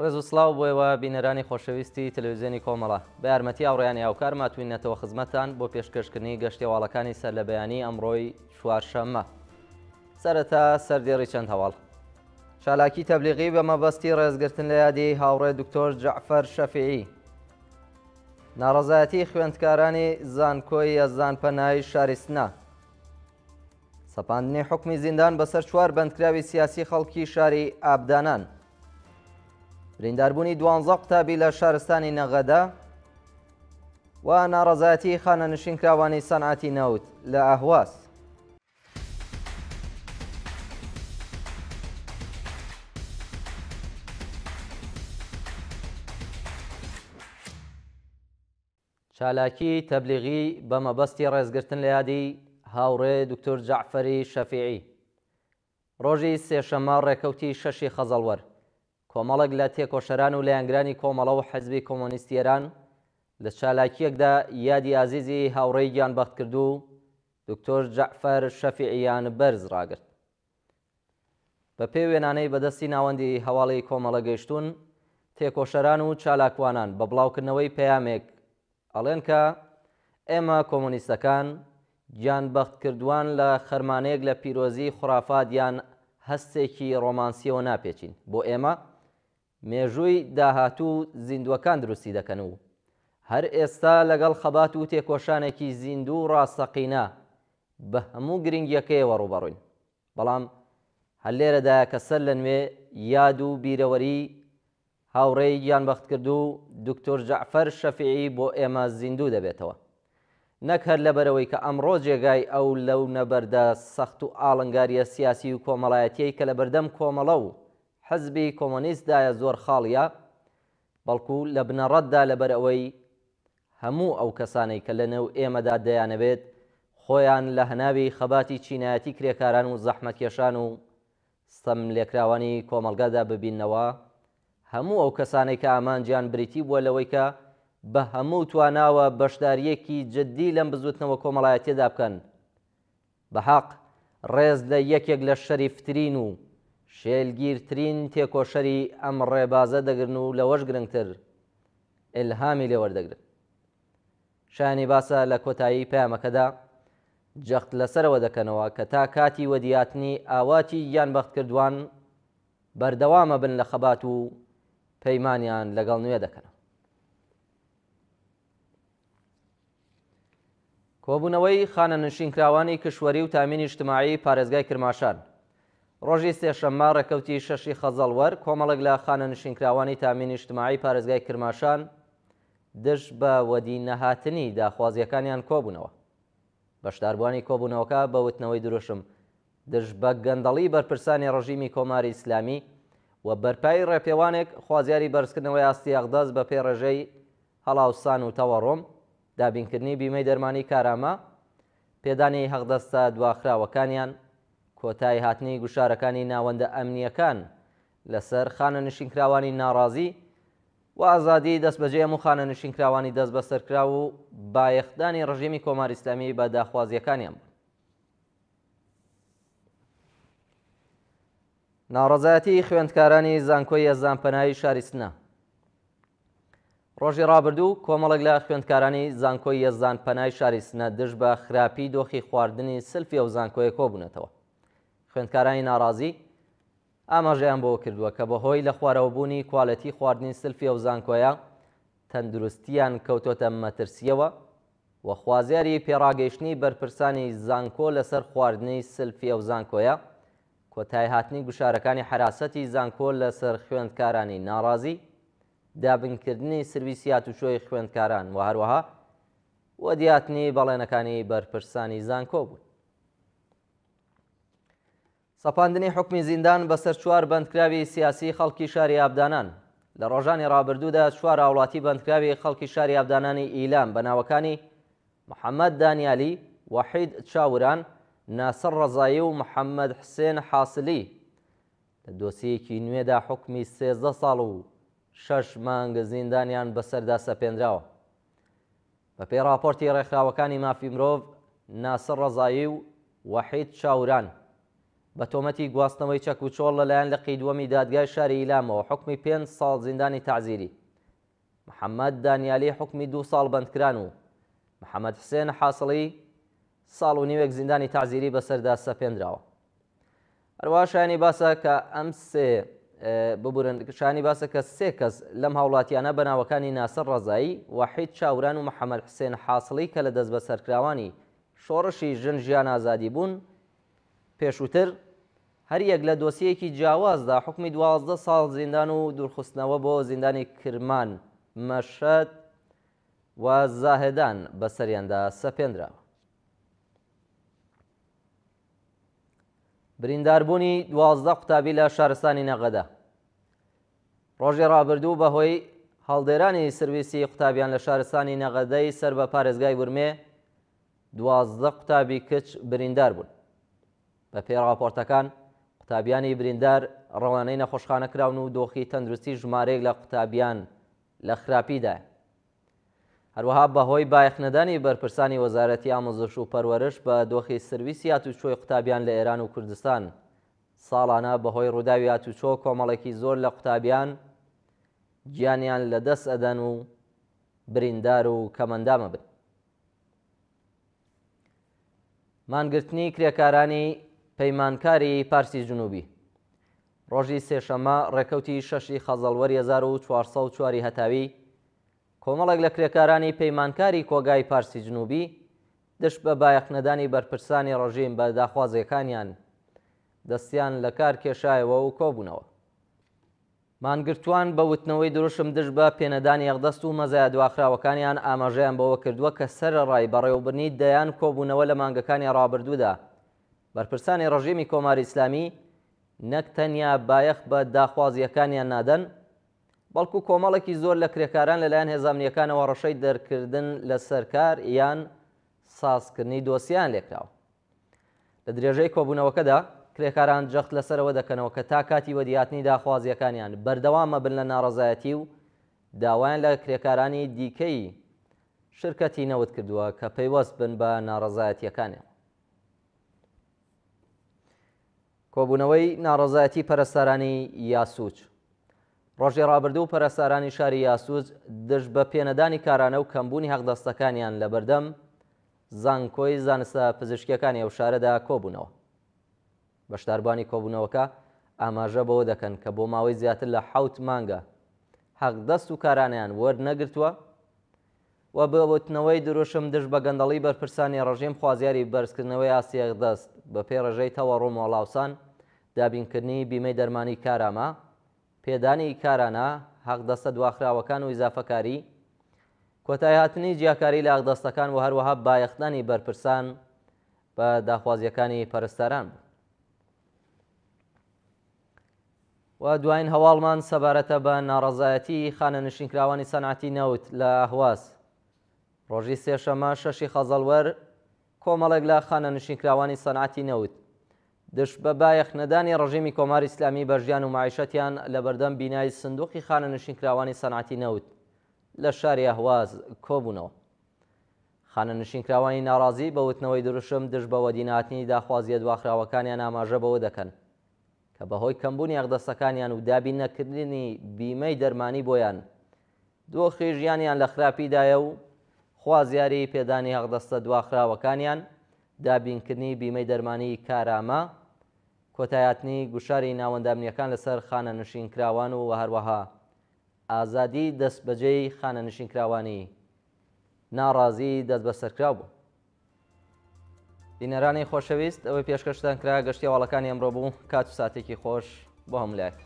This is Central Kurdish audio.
ڕێز و سڵاو بۆیەوە بینەرانی خۆشەویستی تەلەڤیزیۆنی کۆمەڵە بە یارمەتی هاوڕێیانی هاوکار ماتوینەتەوە خزمەتان بۆ پێشکەشکردنی گەشتێواڵەکانی سەر لە بەیانی ئەمڕۆی چوارشەممە. سەرەتا سەردێڕی چەند هەواڵ. چالاکی تەبلیغی بە مەبەستی ڕێزگرتن لە یادی هاوڕێ دکتۆر جەعفەر شەفیعی. ناڕەزایەتی خوێندکارانی زانکۆی یەزدانپەنای شاری سنە. سەپاندنی حکمی زیندان بەسەر 4 بەندکراوی سیاسی خەڵکی شاری ئابدانان. برینداربوونی 12 قوتابی لە شارستانی نەغەدا و ناڕەزایەتی خانەنشینکراوانی سەنعەتی نەوت لە ئاهواز. چالاکی تەبلیغی بە مەبەستی ڕێزگرتن لە یادی هاوڕێ دکتۆر جەعفەری شەفیعی. ڕۆژی سێشەممە ڕێکەوتی 6 خەزەڵوەر کۆمەڵێک لە تێکۆشەران و لایەنگرانی کۆمەڵە و حەزبی کۆمۆنیستی ئێران لە چالاکیەکدا یادی عزیزی هاوڕێی گیانبەخت کردو دکتۆر جەعفەر شەفیعیان بەرز ڕاگرت. بە پێی وێنانەی بەدەستی ناوەندی هەواڵی کۆمەڵە گەیشتون، تێکۆشەران و چالاکوانان بە بڵاوکردنەوەی پەیامێک ئەڵێن کە ئێمە کۆمۆنیستەکان گیانبەخت کردووان لە خەرمانەیەک لە پیرۆزی خوڕافات یان هەستێکی ڕۆمانسیەوە ناپێچین. بۆ ئێمە مێژووی داهاتوو زیندوەکان دروستی دەکەن و هەر ئێستا لەگەڵ خەبات و تێکۆشانێکی زیندوو ڕاستەقینە بە هەموو گرنگیەکەیەوە ڕوبەڕووین. بەڵام هەر لێرەدایە کە سەر لە نوێ یاد و بیرەوەری هاوڕێی گیانبەخت کردو دکتۆر جەعفەر شەفیعی بۆ ئێمە زیندوو دەبێتەوە، نەک هەر لەبەرەوەی کە ئەمڕۆ جێگای ئەو لەو نەبەردە سەخت و ئاڵنگاریە سیاسی و کۆمەڵایەتیەی کە لە بەردەم کۆمەڵە و حەزبی کۆمۆنیستدایە زۆر خاڵیە، بەڵکو لە بنەڕەتدا لەبەر ئەوەی هەموو ئەو کەسانەی کە لە نێو ئێمەدا دەیانەوێت خۆیان لە هەناوی خەباتی چینایەتی کرێکاران و زەحمەتکێشان و ستەم لێکراوانی کۆمەلگادا ببینەوە، هەموو ئەو کەسانەی کە ئامانجیان بریتی بووە لەوەی کە بە هەموو تواناوە بەشداریەکی جددی لەم بزوتنەوە کۆمەڵایەتیەدا بکەن، بەحەق ڕێز لە یەکێک لە شەریفترین و شێلگیرترین تێکۆشەری ئەم ڕێبازە دەگرن و لەوەش گرنگتر ئیلهامی لێوەردەگرن. شایانی باسە لە کۆتایی پەیامەکەدا جەخت لەسەرەوە دەکەنەوە کە تا کاتی وەدیاتنی ئاواتی گیانبەخت کردووان بەردەوامە بن لە خەبات و پەیمانیان لەگەڵ نوێ دەکەن. کۆبوونەوەی خانەنشینکراوانی کشوەری و تامینی اجتماعی پارێزگای کرماشان. ڕۆژی سێشەممە ڕێکەوتی 6 خەزەڵوەر کۆمەڵێک لە خانەنشینکراوانی تامینی اجتماعی پارێزگای کرماشان دژ بە وەدی نەهاتنی داخوازیەکانیان کۆبوونەوە. بەشداربووانی کۆبوونەوەکە بە وتنەوەی دروشم دژ بە گەندەڵی بەرپرسانی ڕژیمی کۆماری ئیسلامی و بەرپایی ڕێپێوانێک خوازیاری بەرزکردنەوەی ئاستی ئەغدەز بە پێی ڕێژەی هەڵاوسان و تەوەڕۆم، دابینکردنی بیمەی دەرمانی کارامە، پێدانی هەغدەستە دواخراوەکانیان، کۆتایی هاتنی گوشارەکانی ناوەندە ئەمنیەکان لەسەر خانەنشینکراوانی ناڕازی و ئازادی دەستبەجێ هەموو خانەنشینکراوانی دەست بەسەرکرا و بایەخدانی ڕژیمی کۆماری ئیسلامی بە داخوازیەکانیان. ناڕەزایەتی خوێندکارانی زانکۆی یەزدانپەنای شاری سنە. ڕۆژی ڕابردوو کۆمەڵێک لە خوێندکارانی زانکۆی یەزدانپەنای شاری سنە دژ بە خراپی دۆخی خواردنی سلفی ئەو زانکۆیە کۆبوونەتەوە. خوێندکارانی ناڕازی ئاماژەیان بۆ کردووە کە بەهۆی لە خوارەوەبوونی کوالەتی خواردنی سلفی ئەو زانکۆیە تەندروستیان کەوتۆتە مەترسیەوە و خوازیاری پێڕاگەیشتنی بەرپرسانی زانکۆ لەسەر خواردنی سلفی ئەو زانکۆیە، کۆتایی هاتنی گوشارەکانی حراسەتی زانکۆ لەسەر خوێندکارانی ناڕازی، دابنکردنی سرویسیات و شۆی خوێندکاران و هەروەها وەدیاتنی بەڵێنەکانی بەرپرسانی زانکۆ بوون. سەپاندنی حکمی زیندان بەسەر 4 بەندکراوی سیاسی خەڵکی شاری ئابدانان. لە ڕۆژانی ڕابردوودا 4 هاوڵاتی بەندکراوی خەڵکی شاری ئابدانانی ئیلام بە ناوەکانی محەممەد دانیالی، وەحید چاوران، ناسر ڕەزایی و محەممەد حسێن حاسلی لە دۆسیەکی نوێدا حکمی 13 ساڵ و 6 مانگە زیندانیان بەسەردا سەپێنراوە. بە پێی راپۆرتی ڕێکخراوەکانی مافی مرۆڤ، ناسر ڕەزایی و وەحید چاوران بە تۆمەتی گواستنەوەی چەک و چۆڵ لەلایەن لە قیدوەمی دادگای شاری ئیلامەوە حکمی 5 ساڵ زیندانی تعزیری، محەممەد دانیالی حکمی 2 ساڵ بەندکران و محەممەد حسێن حاسڵی ساڵ و نیوێک زیندانی تعزیری بەسەردا سەپێنراوە. هەروەها شایانی باسە کە ئەم شایانی باسە کە 3 کەس لەم هاوڵاتیانە بەناوەکانی ناسەر ڕەزایی، وحید چاوران و محەممەد حسێن حاسڵی کە لە دەست بە سەرکراوانی شۆڕشی ژن ژیان ئازادی بوون، پێشووتر هەر یەک لە دۆسیەکی جیاوازدا حکمی 12 ساڵ زیندان و دوورخستنەوە بۆ زیندانی کرمان، مەشەد و زاهێدان بەسەریاندا سەپێنراوە. برینداربوونی 12 قوتابی لە شارستانی نەغەدا. ڕۆژی ڕابردوو بەهۆی هەڵدێرانی سرویسی قوتابیان لە شارستانی نەغەدەی سەر بە پارێزگای ورمێ 12 قوتابی کچ بریندار بوون. بە پێی راپۆرتەکان قوتابیانی بریندار ڕەوانەی نەخۆشخانە کراون و دۆخی تەندروستی ژمارەیەک لە قوتابیان لە خراپیدایە. هەروەها بەهۆی بایەخنەدانی بەرپرسانی وەزارەتی ئامۆزش و پەروەرش بە دۆخی سرویسی هاتوچۆی قوتابیان لە ئێران و کوردستان ساڵانە بەهۆی ڕووداوی هاتوچۆ کۆمەڵێکی زۆر لە قوتابیان گیانیان لە دەست ئەدەن و بریندار و کەمەندامە بن. مانگرتنی کرێکارانی پەیمانکاری پارسی جنوبی. ڕۆژی سێشەمە ڕێکەوتی 6 خەزەڵوەری 1404 هەتاوی کۆمەڵێک لە کرێکارانی پەیمانکاری کۆگای پارسی جنوبی دشت بە بایەخنەدانی بەرپرسانی ڕۆژیم بە داخوازیەکانیان دەستیان لە کار کێشایەوە و کۆبوونەوە. مانگرتووان بە وتنەوەی دروشم دشت بە پێنەدانی یەغدەست و مەزایە دواخراوەکانیان ئاماژەیان بەوە کردووە کە سەرەڕای بەڕێوەبرنی دەیان کۆبوونەوە لە مانگەکانی ڕابردوودا بەرپرسانی ڕژیمی کۆماری ئیسلامی نەک تەنیا بایەخ بە داخوازیەکانیان نادەن، بەڵکو کۆمەڵێکی زۆر لە کرێکاران لەلایەن هێزانیەکانەوە ڕەشەی دەرکردن لە سەرکار یان سازکردنی دۆسییان لێکراوە. لە درێژەی کۆبوونەوەکەدا کرێکاران جەخت لەسەرەوە دەکەنەوە کە تا کاتی وەدیهاتنی داخوازیەکانیان بەردەوامە بن لە ناڕەزایەتی و داوایان لە کرێکارانی دیکەی شرکەتی نەوت کردووە کە پەیوەست بن بە ناڕەزایەتیەکانیان. کۆبوونەوەی ناڕەزایەتی پەرستارانی یاسووچ. ڕۆژی ڕابردوو پەرستارانی شاری یاسووج دشت بە پێنەدانی کارانە و کەمبوونی هەقدەستەکانیان لە بەردەم زانکۆی زانستە پزیشکیەکانی ئەو شارەدا کۆبوونەوە. بەشداربوانی کۆبوونەوەکە ئاماژە بەوە دەکەن کە بۆ ماوەی زیاتر لە 7 مانگە هەقدەست و کارانیان وەرنەگرتووە و بە وتنەوەی دروشم دشت بە گەندەڵی بەرپرسانی ڕژیم خوازیاری بەرزکردنەوەی ئاسیەغدەست بە پێی ڕێژەی تەوەڕووم وەڵاوسان دابینکردنی بیمەی دەرمانی کارامە، پێدانی کارانە، هەقدەستە دواخراوەکان و ئیزافەکاری، کۆتایی هاتنی جیاکاری لە هەقدەستەکان و هەروەها بایەختانی بەرپرسان بە داخوازیەکانی پەرستاران بوو. و دوایین هەواڵمان سەبارەتە بە ناڕەزایەتی خانە نشینکراوانی سەنعەتی نەوت لە ئەهواز. ڕۆژی سێشەمە 6 خەزەڵوەر کۆمەڵێک لە خانە نشینکراوانی سەنعەتی نەوت دشت بە بایەخنەدانی ڕژیمی کۆماری ئیسلامی بە ژیان و معیشەتیان لە بەردەم بینایی سندوقی خانە نشینکراوانی سەنعەتی نەوت لە شاری ئەهواز کۆبوونەوە. خانە نشینکراوانی ناڕازی بە وتنەوەی دروشم دشت بە وەدیناتنی داخوازیە دواخراوەکانیان ئاماژە بەوە دەکەن کە بەهۆی کەمبوونی هەقدەستەکانیان و دابین نەکردنی بیمەی دەرمانی بۆیان دۆخی ژیانیان لە خراپیدایە و خوازیاری پێدانی هەقدەستە دواخراوەکانیان، دابینکردنی بیمەی دەرمانی کارامە، کۆتایاتنی گوشاری ناوەندامنیەکان لەسەر خانە نشینکراوان و هەروەها ئازادی دەستبەجێی خانە نشینکراوانی ناڕازی دەست بەسەرکراو بوو. بینەرانی خۆشەویست، ئەوەی پێشکەشتان کرا گەشتی هەواڵەکانی ئەمڕۆ بوو. کات و ساتێکی خۆش بۆ هەموو لایەک.